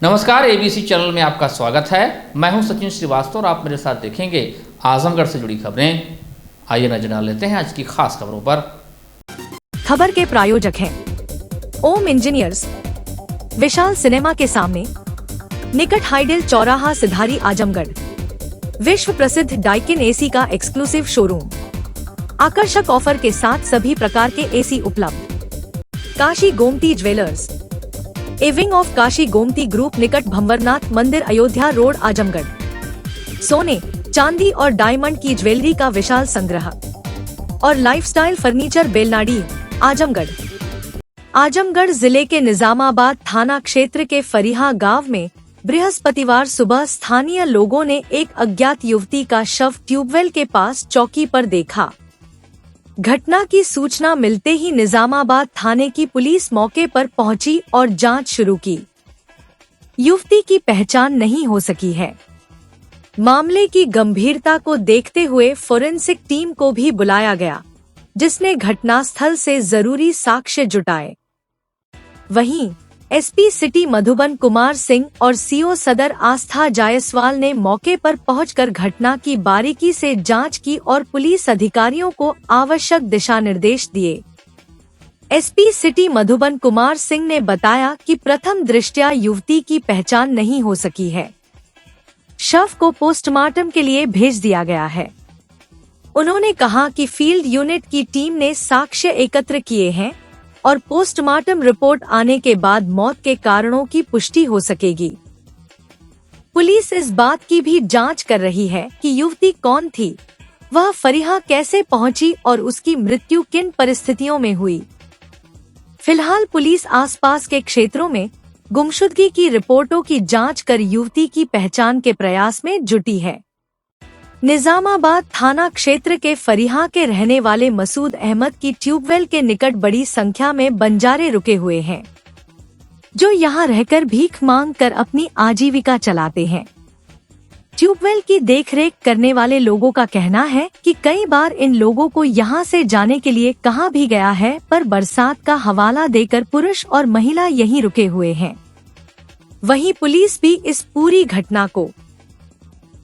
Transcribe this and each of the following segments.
नमस्कार, ABC channel में आपका स्वागत है। मैं हूं सचिन श्रीवास्तव और आप मेरे साथ देखेंगे आजमगढ़ से जुड़ी खबरें। आइए नजर डाल लेते हैं आज की खास खबरों पर। खबर के प्रायोजक हैं ओम इंजीनियर्स, विशाल सिनेमा के सामने, निकट हाइडेल चौराहा सिधारी आजमगढ़, विश्व प्रसिद्ध डाइकिन एसी का एक्सक्लूसिव शोरूम, आकर्षक ऑफर के साथ सभी प्रकार के एसी उपलब्ध। Kashi Gomti jewellers, a wing of Kashi Gomti group, निकट भंवरनाथ मंदिर, अयोध्या रोड, आजमगढ़। सोने, चांदी और डायमंड की ज्वेलरी का विशाल संग्रह और लाइफस्टाइल फर्नीचर, बेलनाडी, आजमगढ़। आजमगढ़ जिले के निजामाबाद थाना क्षेत्र के फरीहा गांव में बृहस्पतिवार सुबह स्थानीय लोगों ने एक अज्ञात युवती का शव ट्यूबवेल के पास चौकी पर देखा। घटना की सूचना मिलते ही निजामाबाद थाने की पुलिस मौके पर पहुंची और जांच शुरू की। युवती की पहचान नहीं हो सकी है। मामले की गंभीरता को देखते हुए फोरेंसिक टीम को भी बुलाया गया, जिसने घटनास्थल से जरूरी साक्ष्य जुटाए। वहीं एसपी सिटी मधुबन कुमार सिंह और सीओ सदर आस्था जायसवाल ने मौके पर पहुंचकर घटना की बारीकी से जांच की और पुलिस अधिकारियों को आवश्यक दिशा निर्देश दिए। एसपी सिटी मधुबन कुमार सिंह ने बताया कि प्रथम दृष्टया युवती की पहचान नहीं हो सकी है। शव को पोस्टमार्टम के लिए भेज दिया गया है। उन्होंने कहा कि फील्ड यूनिट की टीम ने साक्ष्य एकत्र किए हैं और पोस्टमार्टम रिपोर्ट आने के बाद मौत के कारणों की पुष्टि हो सकेगी। पुलिस इस बात की भी जांच कर रही है कि युवती कौन थी, वह फरीहा कैसे पहुंची और उसकी मृत्यु किन परिस्थितियों में हुई। फिलहाल पुलिस आसपास के क्षेत्रों में गुमशुदगी की रिपोर्टों की जांच कर युवती की पहचान के प्रयास में जुटी है। निजामाबाद थाना क्षेत्र के फरीहा के रहने वाले मसूद अहमद की ट्यूबवेल के निकट बड़ी संख्या में बंजारे रुके हुए हैं, जो यहां रहकर भीख मांग कर अपनी आजीविका चलाते हैं। ट्यूबवेल की देखरेख करने वाले लोगों का कहना है कि कई बार इन लोगों को यहां से जाने के लिए कहा भी गया है, पर बरसात का हवाला देकर पुरुष और महिला यहीं रुके हुए हैं। वहीं पुलिस भी इस पूरी घटना को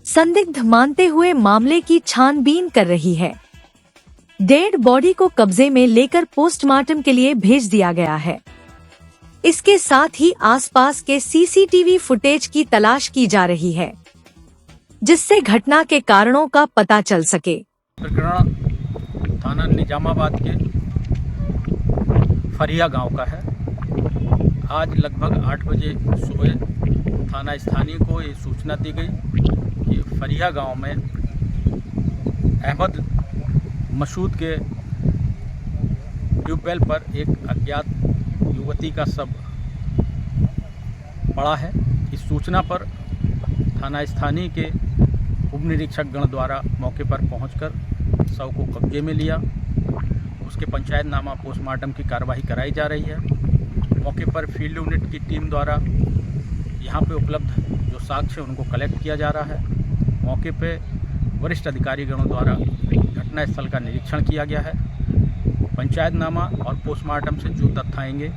संदिग्ध मानते हुए मामले की छानबीन कर रही है। डेड बॉडी को कब्जे में लेकर पोस्टमार्टम के लिए भेज दिया गया है। इसके साथ ही आसपास के सीसीटीवी फुटेज की तलाश की जा रही है, जिससे घटना के कारणों का पता चल सके। प्रकरण थाना निजामाबाद के फरिया गांव का है। आज लगभग 8 बजे सुबह थाना स्थानीय को ये सूचना दी गई कि फरिया गांव में अहमद मसूद के ट्यूबवेल पर एक अज्ञात युवती का शव पड़ा है। इस सूचना पर थाना स्थानीय के उप निरीक्षक गण द्वारा मौके पर पहुंचकर शव को कब्जे में लिया। उसके पंचायतनामा पोस्टमार्टम की कार्रवाई कराई जा रही है। मौके पर फील्ड यूनिट की टीम द्वारा यहाँ पे उपलब्ध जो साक्ष्य उनको कलेक्ट किया जा रहा है। मौके पे वरिष्ठ अधिकारी गणों द्वारा घटना स्थल का निरीक्षण किया गया है। पंचायतनामा और पोस्टमार्टम से जो तथ्य आएंगे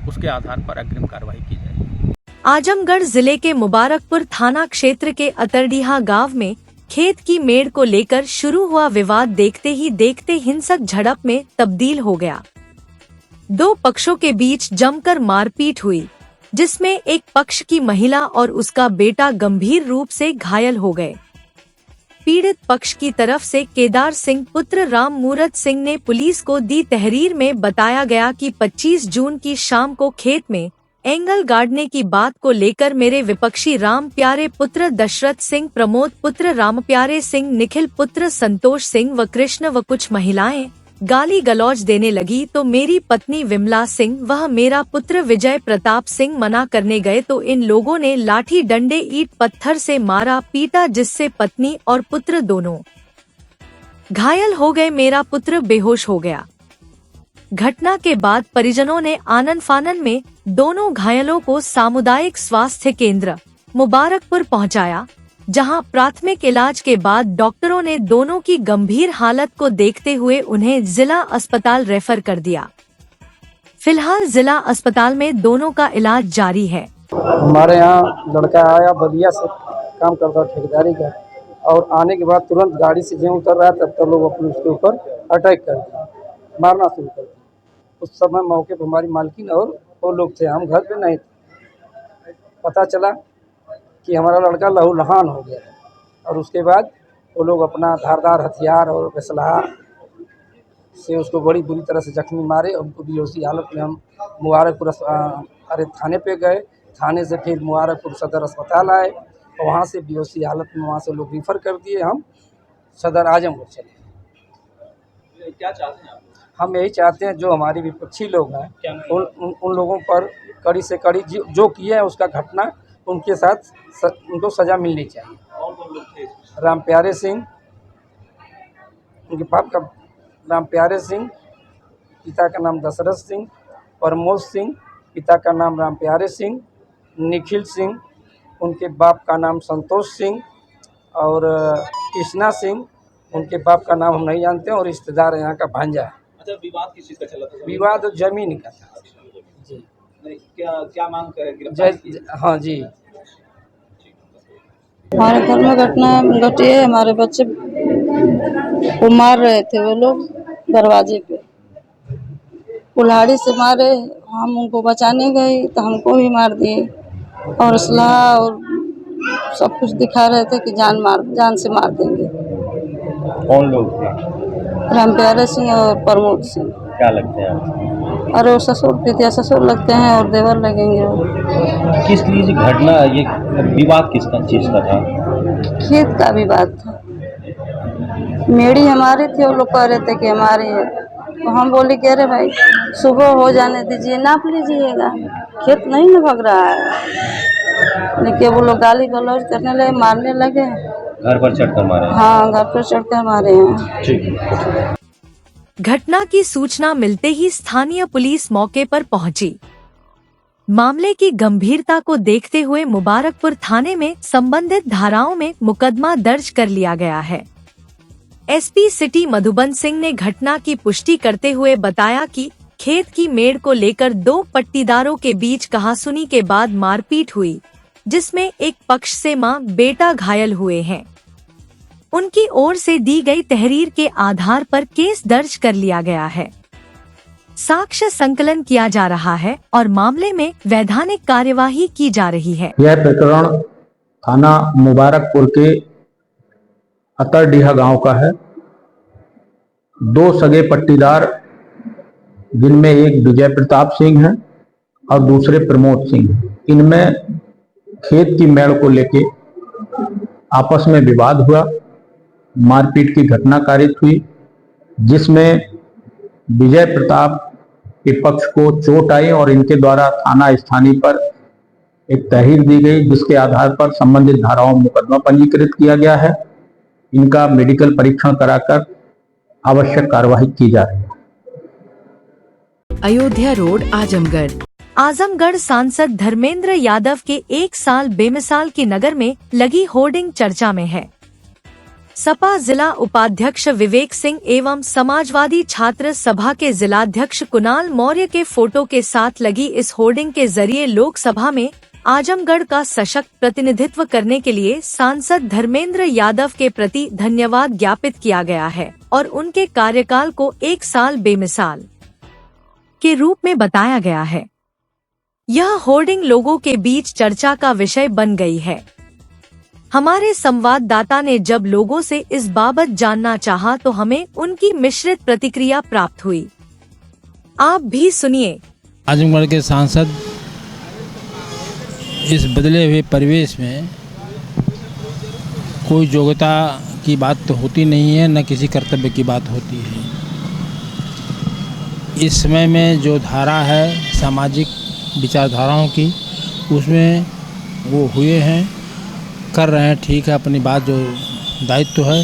उसके आधार पर अग्रिम कार्रवाई की जाएगी। आजमगढ़ जिले के मुबारकपुर थाना क्षेत्र के अतरडीहा गांव में खेत की मेड़ को लेकर शुरू हुआ विवाद देखते ही देखते हिंसक झड़प में तब्दील हो गया। दो पक्षों के बीच जमकर मारपीट हुई, जिसमें एक पक्ष की महिला और उसका बेटा गंभीर रूप से घायल हो गए। पीड़ित पक्ष की तरफ से केदार सिंह पुत्र राम मूरत सिंह ने पुलिस को दी तहरीर में बताया गया कि 25 जून की शाम को खेत में एंगल गाड़ने की बात को लेकर मेरे विपक्षी राम प्यारे पुत्र दशरथ सिंह, प्रमोद पुत्र राम प्यारे सिंह, निखिल पुत्र संतोष सिंह व कृष्ण व कुछ महिलाएं गाली गलौज देने लगी तो मेरी पत्नी विमला सिंह वह मेरा पुत्र विजय प्रताप सिंह मना करने गए तो इन लोगों ने लाठी डंडे ईंट पत्थर से मारा पीटा, जिससे पत्नी और पुत्र दोनों घायल हो गए। मेरा पुत्र बेहोश हो गया। घटना के बाद परिजनों ने आनन फानन में दोनों घायलों को सामुदायिक स्वास्थ्य केंद्र मुबारकपुर पहुंचाया, जहां प्राथमिक इलाज के बाद डॉक्टरों ने दोनों की गंभीर हालत को देखते हुए उन्हें जिला अस्पताल रेफर कर दिया। फिलहाल जिला अस्पताल में दोनों का इलाज जारी है। हमारे यहाँ लड़का आया बलिया से, काम करता ठेकेदारी का, और आने के बाद तुरंत गाड़ी से जो उतर रहा है तब तो लोग अपने उसके ऊपर अटैक कर दिया, मारना शुरू कर दिया। उस समय मौके पर हमारी मालकिन और वो लोग थे, हम घर पे नहीं थे। पता चला कि हमारा लड़का लहूलुहान हो गया और उसके बाद वो लोग अपना धारदार हथियार और असलहा से उसको बड़ी बुरी तरह से जख्मी मारे। उनको बेहोशी हालत में हम मुबारकपुर थाने पे गए, थाने से फिर मुबारकपुर सदर अस्पताल आए और वहाँ से बेहोशी हालत में वहाँ से लोग रिफ़र कर दिए, हम सदर आजमगढ़ चले। क्या चाहते हैं आप? हम यही चाहते हैं जो हमारे विपक्षी लोग हैं उन लोगों पर कड़ी से कड़ी जो किए हैं उसका घटना उनके साथ उनको सज़ा मिलनी चाहिए। कौन कौन लोग थे? राम प्यारे सिंह, उनके बाप का नाम प्यारे सिंह, पिता का नाम दशरथ सिंह, प्रमोद सिंह, पिता का नाम राम प्यारे सिंह, निखिल सिंह, उनके बाप का नाम संतोष सिंह, और कृष्णा सिंह, उनके बाप का नाम हम नहीं जानते हैं, और रिश्तेदार यहाँ का भांजा है। अच्छा, विवाद किस चीज़ का चला था? विवाद जमीन का था जी। क्या मांग करें? हाँ जी। हमारे घर में घटना घटी है, हमारे बच्चे को मार रहे थे वो लोग दरवाजे पे, कुल्हाड़ी से मारे। हम उनको बचाने गए तो हमको भी मार दिए और असलहा और सब कुछ दिखा रहे थे कि जान से मार देंगे। कौन लोग थे? राम प्यारे सिंह और प्रमोद सिंह। क्या लगते हैं आप? अरे वो ससुर पितिया ससुर लगते हैं और देवर लगेंगे वो। किस लिए घटना, ये विवाद किस चीज़ का था? खेत का विवाद था। मेरी हमारी थी, वो लोग कह रहे थे कि हमारी है, तो हम बोले कि अरे भाई सुबह हो जाने दीजिए, नाप लीजिएगा, खेत नहीं न भग रहा है। लेकिन वो लोग गाली गलौज करने लगे, मारने लगे। घर पर चढ़कर मारे? हाँ, घर पर चढ़कर मारे हैं। ठीक। घटना की सूचना मिलते ही स्थानीय पुलिस मौके पर पहुंची। मामले की गंभीरता को देखते हुए मुबारकपुर थाने में संबंधित धाराओं में मुकदमा दर्ज कर लिया गया है। एसपी सिटी मधुबन सिंह ने घटना की पुष्टि करते हुए बताया कि खेत की मेड़ को लेकर दो पट्टीदारों के बीच कहासुनी के बाद मारपीट हुई, जिसमें एक पक्ष से मां बेटा घायल हुए हैं। उनकी ओर से दी गई तहरीर के आधार पर केस दर्ज कर लिया गया है। साक्ष्य संकलन किया जा रहा है और मामले में वैधानिक कार्यवाही की जा रही है। यह प्रकरण थाना मुबारकपुर के अतरडीहा गांव का है। दो सगे पट्टीदार, जिनमें एक विजय प्रताप सिंह है और दूसरे प्रमोद सिंह, इनमें खेत की मेड़ को लेके आपस में विवाद हुआ, मारपीट की घटना कारित हुई, जिसमें विजय प्रताप के पक्ष को चोट आई और इनके द्वारा थाना स्थानीय पर एक तहरीर दी गई, जिसके आधार पर संबंधित धाराओं में मुकदमा पंजीकृत किया गया है। इनका मेडिकल परीक्षण कराकर आवश्यक कार्यवाही की जा रही है। अयोध्या रोड, आजमगढ़। आजमगढ़ सांसद धर्मेंद्र यादव के 1 साल बेमिसाल की नगर में लगी होर्डिंग चर्चा में है। सपा जिला उपाध्यक्ष विवेक सिंह एवं समाजवादी छात्र सभा के जिलाध्यक्ष कुणाल मौर्य के फोटो के साथ लगी इस होर्डिंग के जरिए लोकसभा में आजमगढ़ का सशक्त प्रतिनिधित्व करने के लिए सांसद धर्मेंद्र यादव के प्रति धन्यवाद ज्ञापित किया गया है और उनके कार्यकाल को 1 साल बेमिसाल के रूप में बताया गया है। यह होर्डिंग लोगों के बीच चर्चा का विषय बन गई है। हमारे संवाददाता ने जब लोगों से इस बाबत जानना चाहा तो हमें उनकी मिश्रित प्रतिक्रिया प्राप्त हुई। आप भी सुनिए। आजमगढ़ के सांसद इस बदले हुए परिवेश में कोई योग्यता की बात तो होती नहीं है, न किसी कर्तव्य की बात होती है। इस समय में जो धारा है सामाजिक विचारधाराओं की, उसमें वो हुए हैं, कर रहे हैं, ठीक है। अपनी बात जो दायित्व है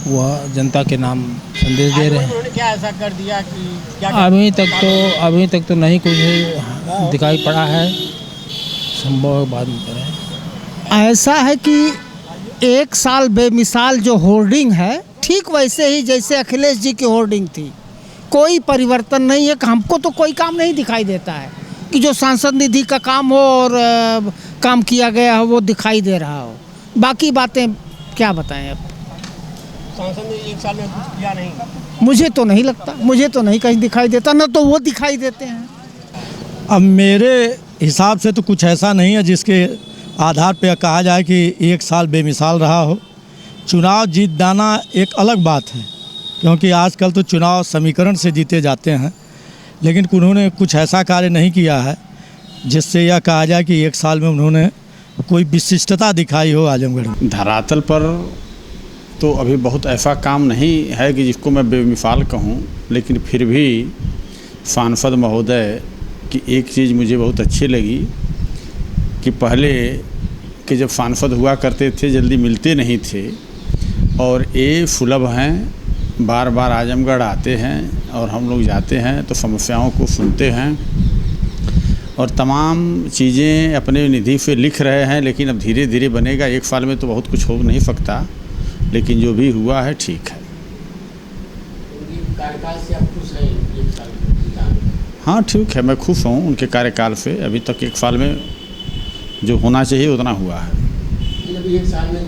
वह जनता के नाम संदेश दे रहे हैं। उन्होंने क्या ऐसा कर दिया कि क्या अभी तक तो नहीं कुछ दिखाई पड़ा है, संभव बाद में करें। ऐसा है कि 1 साल बेमिसाल जो होर्डिंग है, ठीक वैसे ही जैसे अखिलेश जी की होर्डिंग थी, कोई परिवर्तन नहीं है। हमको तो कोई काम नहीं दिखाई देता है। कि जो सांसद निधि का काम हो और काम किया गया हो वो दिखाई दे रहा हो। बाकी बातें क्या बताएं अब। सांसद ने 1 साल में कुछ किया नहीं। मुझे तो नहीं लगता, मुझे तो नहीं कहीं दिखाई देता, न तो वो दिखाई देते हैं। अब मेरे हिसाब से तो कुछ ऐसा नहीं है जिसके आधार पर कहा जाए कि 1 साल बेमिसाल रहा हो। चुनाव जीत जाना एक अलग बात है, क्योंकि आजकल तो चुनाव समीकरण से जीते जाते हैं, लेकिन उन्होंने कुछ ऐसा कार्य नहीं किया है जिससे यह कहा जाए कि 1 साल में उन्होंने कोई विशिष्टता दिखाई हो आजमगढ़ में। धरातल पर तो अभी बहुत ऐसा काम नहीं है कि जिसको मैं बेमिसाल कहूँ, लेकिन फिर भी सांसद महोदय की एक चीज़ मुझे बहुत अच्छी लगी कि पहले कि जब सांसद हुआ करते थे जल्दी मिलते नहीं थे, और ये सुलभ हैं, बार बार आजमगढ़ आते हैं और हम लोग जाते हैं तो समस्याओं को सुनते हैं और तमाम चीज़ें अपने निधि से लिख रहे हैं। लेकिन अब धीरे धीरे बनेगा, 1 साल में तो बहुत कुछ हो नहीं सकता, लेकिन जो भी हुआ है ठीक है। कार्यकाल से आप खुश हैं 1 साल? हाँ ठीक है, मैं खुश हूँ उनके कार्यकाल से। अभी तक 1 साल में जो होना चाहिए उतना हुआ है। 1 साल में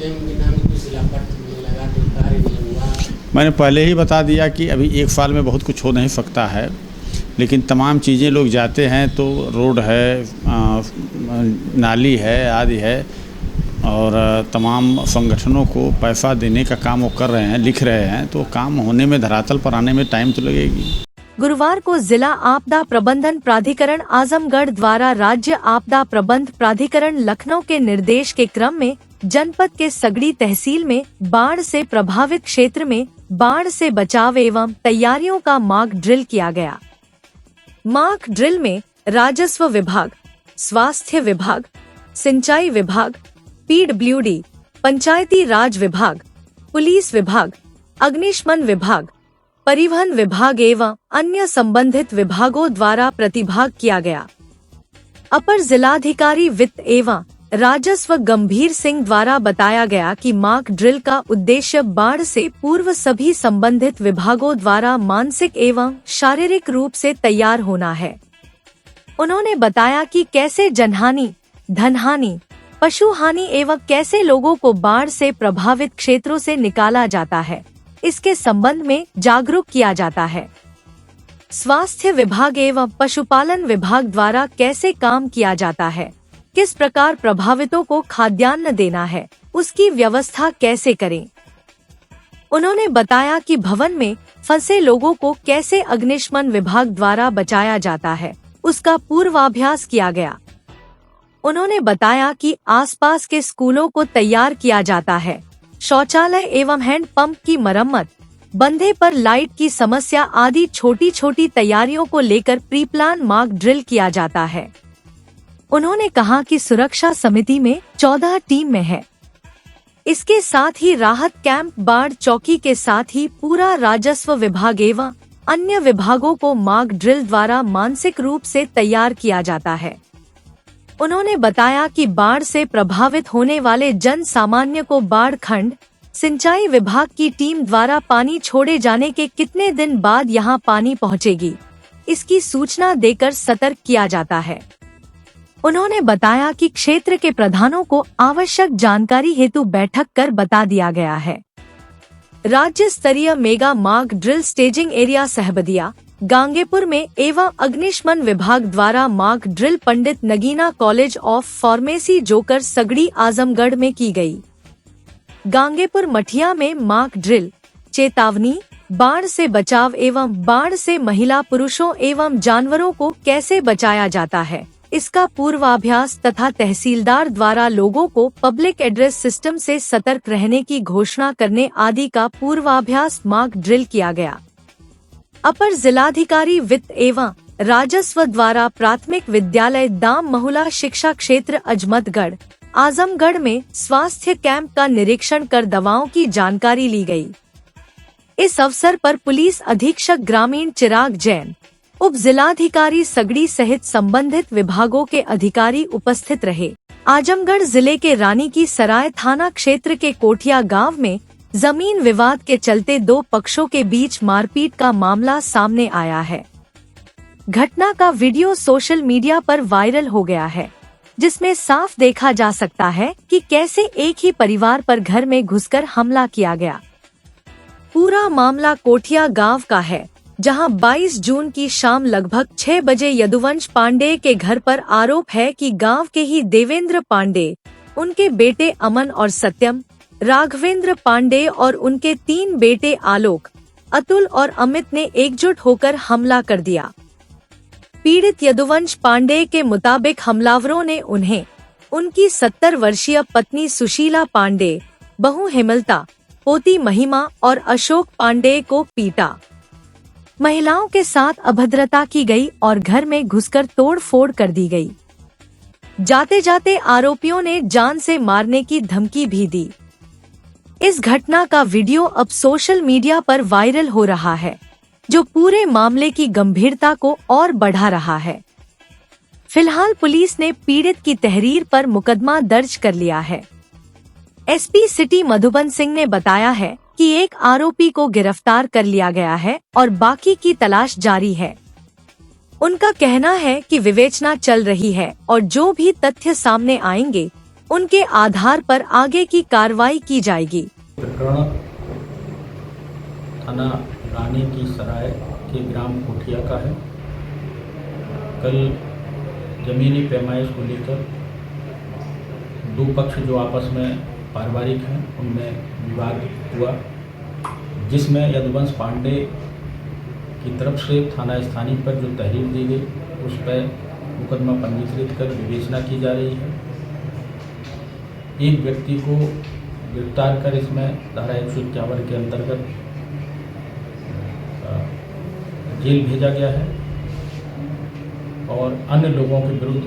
कुछ लगा तो कार्य नहीं हुआ। मैंने पहले ही बता दिया कि अभी 1 साल में बहुत कुछ हो नहीं सकता है, लेकिन तमाम चीज़ें लोग जाते हैं तो रोड है, नाली है आदि है, और तमाम संगठनों को पैसा देने का काम वो कर रहे हैं, लिख रहे हैं, तो काम होने में, धरातल पर आने में टाइम तो लगेगी। गुरुवार को जिला आपदा प्रबंधन प्राधिकरण आजमगढ़ द्वारा राज्य आपदा प्रबंध प्राधिकरण लखनऊ के निर्देश के क्रम में जनपद के सगड़ी तहसील में बाढ़ से प्रभावित क्षेत्र में बाढ़ से बचाव एवं तैयारियों का मॉक ड्रिल किया गया। मॉक ड्रिल में राजस्व विभाग, स्वास्थ्य विभाग, सिंचाई विभाग, पीडब्ल्यूडी, पंचायती राज विभाग, पुलिस विभाग, अग्निशमन विभाग, परिवहन विभाग एवं अन्य संबंधित विभागों द्वारा प्रतिभाग किया गया। अपर जिलाधिकारी वित्त एवं राजस्व गंभीर सिंह द्वारा बताया गया कि मॉक ड्रिल का उद्देश्य बाढ़ से पूर्व सभी संबंधित विभागों द्वारा मानसिक एवं शारीरिक रूप से तैयार होना है। उन्होंने बताया कि कैसे जनहानि, धनहानि, पशु हानि एवं कैसे लोगों को बाढ़ से प्रभावित क्षेत्रों से निकाला जाता है, इसके संबंध में जागरूक किया जाता है। स्वास्थ्य विभाग एवं पशुपालन विभाग द्वारा कैसे काम किया जाता है, किस प्रकार प्रभावितों को खाद्यान्न देना है, उसकी व्यवस्था कैसे करें। उन्होंने बताया कि भवन में फंसे लोगों को कैसे अग्निशमन विभाग द्वारा बचाया जाता है, उसका पूर्वाभ्यास किया गया। उन्होंने बताया कि आसपास के स्कूलों को तैयार किया जाता है, शौचालय एवं हैंड पंप की मरम्मत, बंधे पर लाइट की समस्या आदि छोटी छोटी तैयारियों को लेकर प्री प्लान मॉक ड्रिल किया जाता है। उन्होंने कहा कि सुरक्षा समिति में 14 टीम में है। इसके साथ ही राहत कैंप, बाढ़ चौकी के साथ ही पूरा राजस्व विभाग एवं अन्य विभागों को मॉक ड्रिल द्वारा मानसिक रूप से तैयार किया जाता है। उन्होंने बताया कि बाढ़ से प्रभावित होने वाले जन सामान्य को बाढ़ खंड, सिंचाई विभाग की टीम द्वारा पानी छोड़े जाने के कितने दिन बाद यहां पानी पहुंचेगी, इसकी सूचना देकर सतर्क किया जाता है। उन्होंने बताया कि क्षेत्र के प्रधानों को आवश्यक जानकारी हेतु बैठक कर बता दिया गया है। राज्य स्तरीय mega mock drill staging area Sahbadiya, Gangepur में एवं अग्निशमन विभाग द्वारा mock drill Pandit Nagina college of pharmacy Jokar Sagdi Azamgarh में की गई। गांगेपुर मठिया में मॉक ड्रिल, चेतावनी, बाढ़ से बचाव एवं बाढ़ से महिला, पुरुषों एवं जानवरों को कैसे बचाया जाता है, इसका पूर्वाभ्यास तथा तहसीलदार द्वारा लोगों को पब्लिक एड्रेस सिस्टम से सतर्क रहने की घोषणा करने आदि का पूर्वाभ्यास मॉक ड्रिल किया गया। अपर जिलाधिकारी वित्त एवं राजस्व द्वारा प्राथमिक विद्यालय दाम महुला शिक्षा क्षेत्र अजमतगढ़, आजमगढ़ में स्वास्थ्य कैंप का निरीक्षण कर दवाओं की जानकारी ली गई। इस अवसर पर पुलिस अधीक्षक ग्रामीण चिराग जैन, उप जिलाधिकारी सगड़ी सहित संबंधित विभागों के अधिकारी उपस्थित रहे। आजमगढ़ जिले के रानी की सराय थाना क्षेत्र के कोठिया गांव में जमीन विवाद के चलते 2 पक्षों के बीच मारपीट का मामला सामने आया है। घटना का वीडियो सोशल मीडिया पर वायरल हो गया है, जिसमें साफ देखा जा सकता है कि कैसे एक ही परिवार पर घर में घुसकर हमला किया गया। पूरा मामला कोठिया गांव का है, जहां 22 जून की शाम लगभग 6 बजे यदुवंश पांडे के घर पर आरोप है कि गांव के ही देवेंद्र पांडे, उनके बेटे अमन और सत्यम, राघवेंद्र पांडे और उनके 3 बेटे आलोक, अतुल और अमित ने एकजुट होकर हमला कर दिया। पीड़ित यदुवंश पांडे के मुताबिक हमलावरों ने उन्हें, उनकी 70 वर्षीय पत्नी सुशीला पांडे, बहू हेमलता, पोती महिमा और अशोक पांडे को पीटा। महिलाओं के साथ अभद्रता की गई और घर में घुसकर तोड़-फोड़ कर दी गई। जाते जाते आरोपियों ने जान से मारने की धमकी भी दी। इस घटना का वीडियो अब सोशल मीडिया पर वायरल हो रहा है, जो पूरे मामले की गंभीरता को और बढ़ा रहा है। फिलहाल पुलिस ने पीड़ित की तहरीर पर मुकदमा दर्ज कर लिया है। एसपी सिटी मधुबन सिंह ने बताया है कि एक आरोपी को गिरफ्तार कर लिया गया है और बाकी की तलाश जारी है। उनका कहना है कि विवेचना चल रही है और जो भी तथ्य सामने आएंगे, उनके आधार पर आगे की कार्रवाई की जाएगी। प्रकरण थाना रानी की सराय के ग्राम कोठिया का है। कल जमीनी पैमाइश को लेकर दो पक्ष जो आपस में पारिवारिक हैं, उनमें विवाद हुआ, जिसमें यदुवंश पांडे की तरफ से थाना स्थानीय पर जो तहरीर दी गई, उस पर मुकदमा पंजीकृत कर विवेचना की जा रही है। एक व्यक्ति को गिरफ्तार कर इसमें धारा 151 के अंतर्गत जेल भेजा गया है और अन्य लोगों के विरुद्ध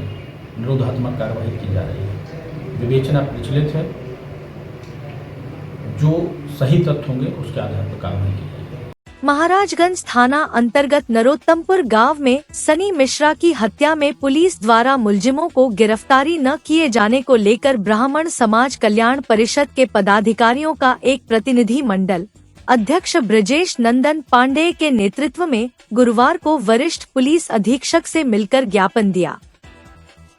निरोधात्मक कार्रवाई की जा रही है। विवेचना प्रचलित है, जो सही तथ्य होंगे उसके आधार पर कार्रवाई की जाएगी। महाराजगंज थाना अंतर्गत नरोत्तमपुर गांव में सनी मिश्रा की हत्या में पुलिस द्वारा मुलजिमों को गिरफ्तारी न किए जाने को लेकर ब्राह्मण समाज कल्याण परिषद के पदाधिकारियों का एक प्रतिनिधि मंडल अध्यक्ष ब्रजेश नंदन पांडे के नेतृत्व में गुरुवार को वरिष्ठ पुलिस अधीक्षक से मिलकर ज्ञापन दिया।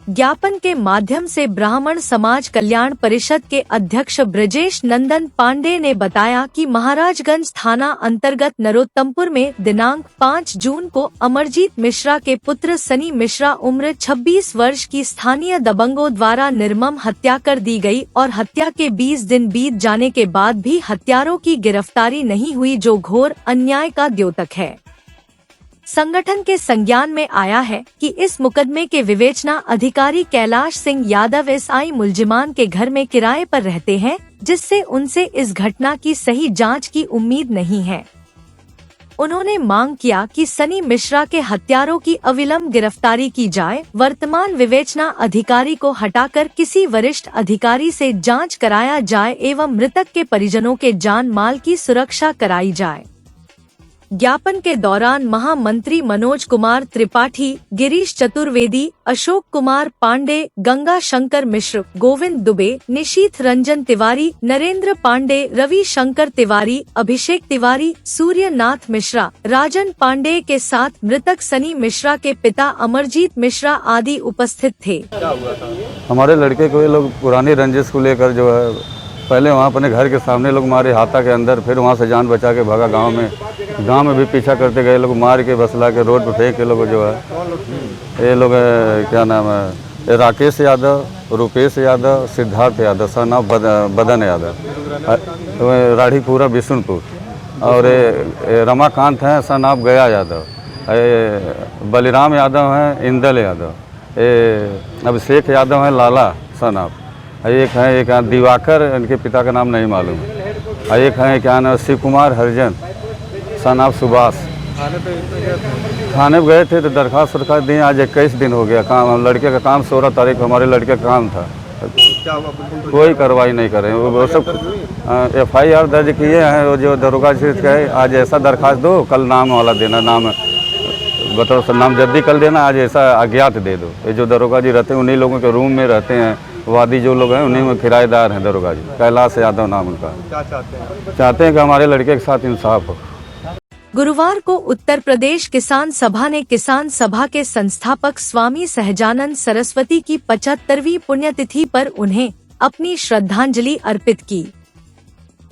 ज्ञापन के माध्यम से ब्राह्मण समाज कल्याण परिषद के अध्यक्ष ब्रजेश नंदन पांडे ने बताया कि महाराजगंज थाना अंतर्गत नरोत्तमपुर में दिनांक 5 जून को अमरजीत मिश्रा के पुत्र सनी मिश्रा उम्र 26 वर्ष की स्थानीय दबंगों द्वारा निर्मम हत्या कर दी गई और हत्या के 20 दिन बीत जाने के बाद भी हत्यारों की गिरफ्तारी नहीं हुई, जो घोर अन्याय का द्योतक है। संगठन के संज्ञान में आया है कि इस मुकदमे के विवेचना अधिकारी कैलाश सिंह यादव एसआई मुलजिमान के घर में किराए पर रहते हैं, जिससे उनसे इस घटना की सही जांच की उम्मीद नहीं है। उन्होंने मांग किया कि सनी मिश्रा के हत्यारों की अविलंब गिरफ्तारी की जाए, वर्तमान विवेचना अधिकारी को हटाकर किसी वरिष्ठ अधिकारी से जांच कराया जाए एवं मृतक के परिजनों के जान माल की सुरक्षा कराई जाए। ज्ञापन के दौरान महामंत्री मनोज कुमार त्रिपाठी, गिरीश चतुर्वेदी, अशोक कुमार पांडे, गंगा शंकर मिश्र, गोविंद दुबे, निशीथ रंजन तिवारी, नरेंद्र पांडे, रवि शंकर तिवारी, अभिषेक तिवारी, सूर्यनाथ मिश्रा, राजन पांडे के साथ मृतक सनी मिश्रा के पिता अमरजीत मिश्रा आदि उपस्थित थे। हमारे लड़के को ये लोग पुरानी रंजिश को लेकर जो है, पहले वहाँ अपने घर के सामने लोग मारे हाथा के अंदर, फिर वहाँ से जान बचा के भागा गांव में भी पीछा करते गए, लोग मार के बसला के रोड पे फेंक के लोग जो है, ये लोग क्या नाम है, राकेश यादव, रुपेश यादव, सिद्धार्थ यादव, सन ऑफ बदन यादव, राढ़ीपुरा बिशुनपुर, और रमाकांत हैं सन ऑफ गया यादव, बलिराम यादव हैं इंदल यादव, अभिषेक यादव हैं लाला सन ऑफ, एक दिवाकर, इनके पिता का नाम नहीं मालूम है, एक है क्या नाम शिव कुमार हरिजन सन ऑफ सुभाष। थाने पे गए थे तो दरखास्त दिए, आज 21 दिन हो गया, काम लड़के का काम 16 तारीख को हमारे लड़के का काम था, कोई कार्रवाई नहीं कर रहे हैं। वो सब FIR दर्ज किए हैं, वो जो दरोगा जी कहे आज ऐसा दरखास्त दो, कल नाम वाला देना, नाम बताओ सर, नाम जल्दी कल देना, आज ऐसा अज्ञात दे दो। ये जो दरोगा जी रहते हैं उन्हीं लोगों के रूम में रहते हैं, वादी जो लोग हैं उन्हीं में किराएदार हैं दरोगा जी, कैलाश यादव नाम उनका। क्या चाहते हैं कि हमारे लड़के के साथ इंसाफ हो। गुरुवार को उत्तर प्रदेश किसान सभा ने किसान सभा के संस्थापक स्वामी सहजानंद सरस्वती की 75वीं पुण्यतिथि पर उन्हें अपनी श्रद्धांजलि अर्पित की।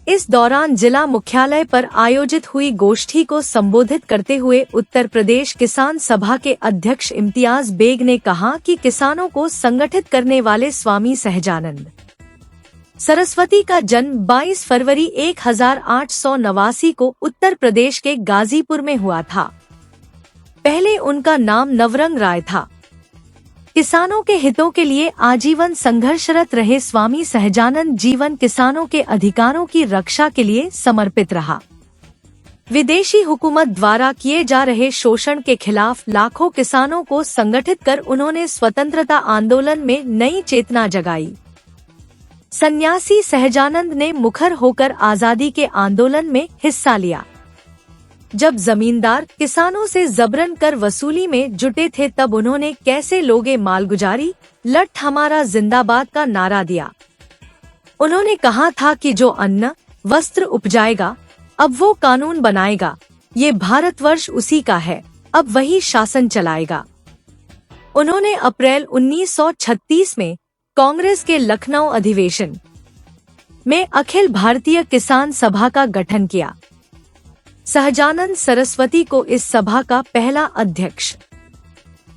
इस दौरान जिला मुख्यालय पर आयोजित हुई गोष्ठी को संबोधित करते हुए उत्तर प्रदेश किसान सभा के अध्यक्ष इम्तियाज बेग ने कहा कि किसानों को संगठित करने वाले स्वामी सहजानंद सरस्वती का जन्म 22 फरवरी 1889 को उत्तर प्रदेश के गाजीपुर में हुआ था। पहले उनका नाम नवरंग राय था। किसानों के हितों के लिए आजीवन संघर्षरत रहे स्वामी सहजानंद जीवन किसानों के अधिकारों की रक्षा के लिए समर्पित रहा। विदेशी हुकूमत द्वारा किए जा रहे शोषण के खिलाफ लाखों किसानों को संगठित कर उन्होंने स्वतंत्रता आंदोलन में नई चेतना जगाई। सन्यासी सहजानंद ने मुखर होकर आजादी के आंदोलन में हिस्सा लिया। जब जमींदार किसानों से जबरन कर वसूली में जुटे थे तब उन्होंने कैसे लोगे मालगुजारी, लठ हमारा जिंदाबाद का नारा दिया। उन्होंने कहा था कि जो अन्न वस्त्र उपजाएगा अब वो कानून बनाएगा, ये भारतवर्ष उसी का है, अब वही शासन चलाएगा। उन्होंने अप्रैल 1936 में कांग्रेस के लखनऊ अधिवेशन में अखिल भारतीय किसान सभा का गठन किया। सहजानंद सरस्वती को इस सभा का पहला अध्यक्ष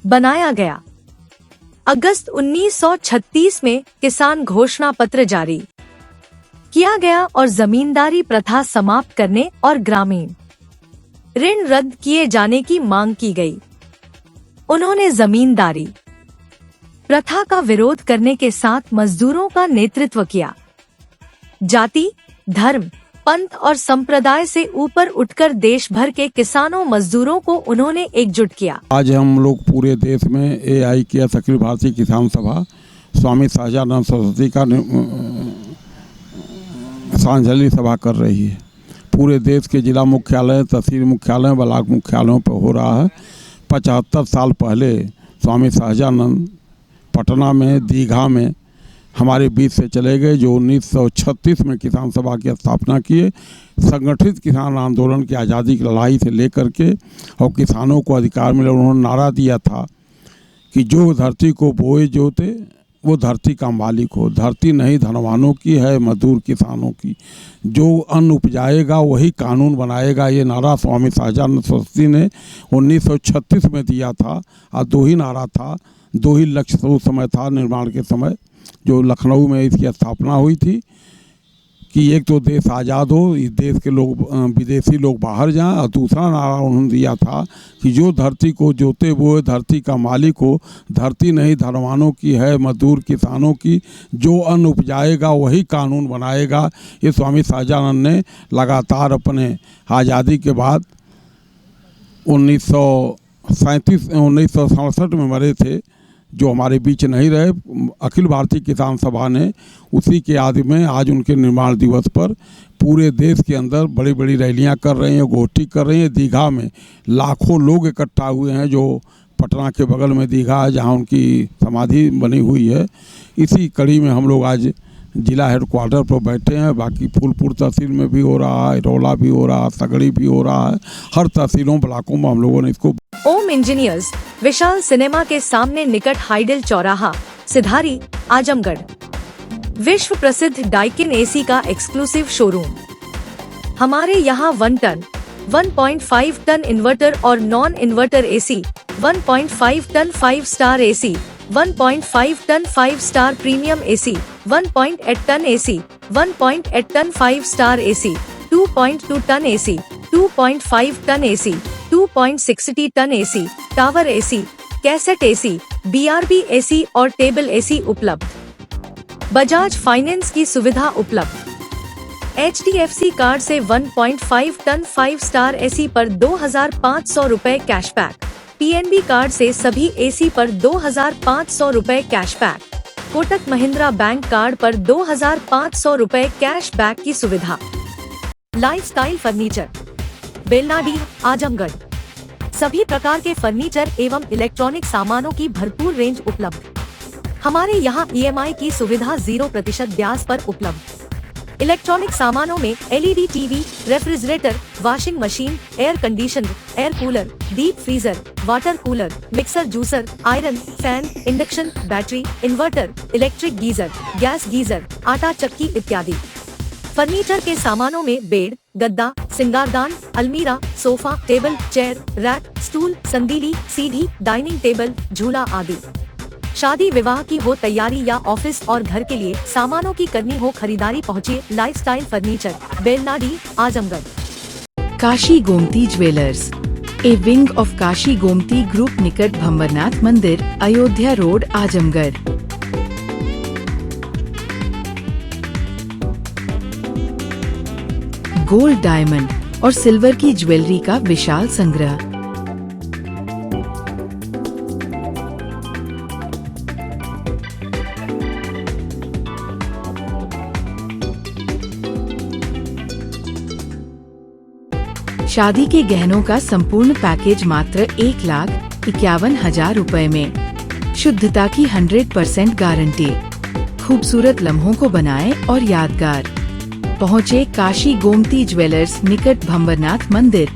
बनाया गया। अगस्त 1936 में किसान घोषणा पत्र जारी किया गया और जमींदारी प्रथा समाप्त करने और ग्रामीण ऋण रद्द किए जाने की मांग की गई। उन्होंने जमींदारी प्रथा का विरोध करने के साथ मजदूरों का नेतृत्व किया। जाति, धर्म, पंथ और संप्रदाय से ऊपर उठकर देश भर के किसानों मजदूरों को उन्होंने एकजुट किया। आज हम लोग पूरे देश में AIKS अखिल भारतीय किसान सभा स्वामी सहजानंद सरस्वती का श्रद्धांजलि सभा कर रही है। पूरे देश के जिला मुख्यालय, तहसील मुख्यालय, ब्लॉक मुख्यालयों पर हो रहा है। 75 साल पहले स्वामी सहजानंद पटना में, दीघा में हमारे बीच से चले गए, जो 1936 में किसान सभा की स्थापना किए। संगठित किसान आंदोलन की आज़ादी की लड़ाई से लेकर के और किसानों को अधिकार मिले, उन्होंने नारा दिया था कि जो धरती को बोए जोते वो धरती का मालिक हो, धरती नहीं धनवानों की है, मजदूर किसानों की, जो अन्न उपजाएगा वही कानून बनाएगा। ये नारा स्वामी सहजानंद सरस्वती ने 1936 में दिया था। और दो ही नारा था, दो ही लक्ष्य उस समय था निर्माण के समय, जो लखनऊ में इसकी स्थापना हुई थी कि एक तो देश आज़ाद हो, इस देश के लोग विदेशी लोग बाहर जाएं, और दूसरा नारा उन्होंने दिया था कि जो धरती को जोते वो धरती का मालिक हो, धरती नहीं धनवानों की है, मजदूर किसानों की, जो अन्न उपजाएगा वही कानून बनाएगा। ये स्वामी सहजानंद ने लगातार अपने आज़ादी के बाद 1967 में मरे थे, जो हमारे बीच नहीं रहे। अखिल भारतीय किसान सभा ने उसी के याद में आज उनके निर्माण दिवस पर पूरे देश के अंदर बड़ी बड़ी रैलियां कर रहे हैं, गोष्ठी कर रहे हैं। दीघा में लाखों लोग इकट्ठा हुए हैं, जो पटना के बगल में दीघा है, जहां उनकी समाधि बनी हुई है। इसी कड़ी में हम लोग आज जिला हेडक्वार्टर पर बैठे हैं। बाकी फूलपुर तहसील में भी हो रहा है, रौला भी हो रहा है, सगड़ी भी हो रहा है। हर तहसीलों ब्लॉकों में हम लोगों ने इसको। ओम इंजीनियर्स, विशाल सिनेमा के सामने निकट हाइडल चौराहा, सिधारी, आजमगढ़। विश्व प्रसिद्ध डाइकिन AC का एक्सक्लूसिव शोरूम। हमारे यहाँ 1 टन, 1.5 टन इन्वर्टर और non inverter AC, 1.5 ton 5 star AC, 1.5 ton 5 star premium AC, 1.8 ton AC, 1.8 ton 5 star AC, 2.2 ton AC, 2.5 ton AC, 2.60 ton AC, tower AC, cassette AC, BRB AC और table AC उपलब्ध। Bajaj finance की सुविधा उपलब्ध। HDFC card से 1.5 ton 5 star AC पर 2,500 रुपए cashback. PNB card से सभी AC पर 2,500 रुपए cashback. Kotak Mahindra bank card पर 2,500 रुपए कैशबैक की सुविधा। Lifestyle Furniture, Belnadi, Azamgarh. सभी प्रकार के फर्नीचर एवं इलेक्ट्रॉनिक सामानों की भरपूर रेंज उपलब्ध। हमारे यहाँ EMI की सुविधा 0% ब्याज पर उपलब्ध। इलेक्ट्रॉनिक सामानों में LED TV, refrigerator, washing machine, air conditioner, air cooler, deep freezer, water cooler, mixer juicer, iron, fan, induction, battery, inverter, electric geyser, gas geyser, आटा चक्की इत्यादि। फर्नीचर के सामानों में बेड, गद्दा, सिंगारदान, अलमीरा, sofa, table, chair, rack, stool, संदीली, सीढ़ी, डाइनिंग टेबल, झूला आदि। शादी विवाह की हो तैयारी या ऑफिस और घर के लिए सामानों की करनी हो खरीदारी, पहुँचिए Lifestyle Furniture, Belnadi, Azamgarh. Kashi Gomti jewellers, a wing of Kashi Gomti group, निकट भंवरनाथ मंदिर, Ayodhya road, Azamgarh. Gold, diamond और सिल्वर की ज्वेलरी का विशाल संग्रह। शादी के गहनों का संपूर्ण पैकेज मात्र 1,51,000 रुपए में। शुद्धता की 100% गारंटी। खूबसूरत लम्हों को बनाएं और यादगार। पहुँचे काशी गोमती ज्वेलर्स, निकट भंवरनाथ मंदिर।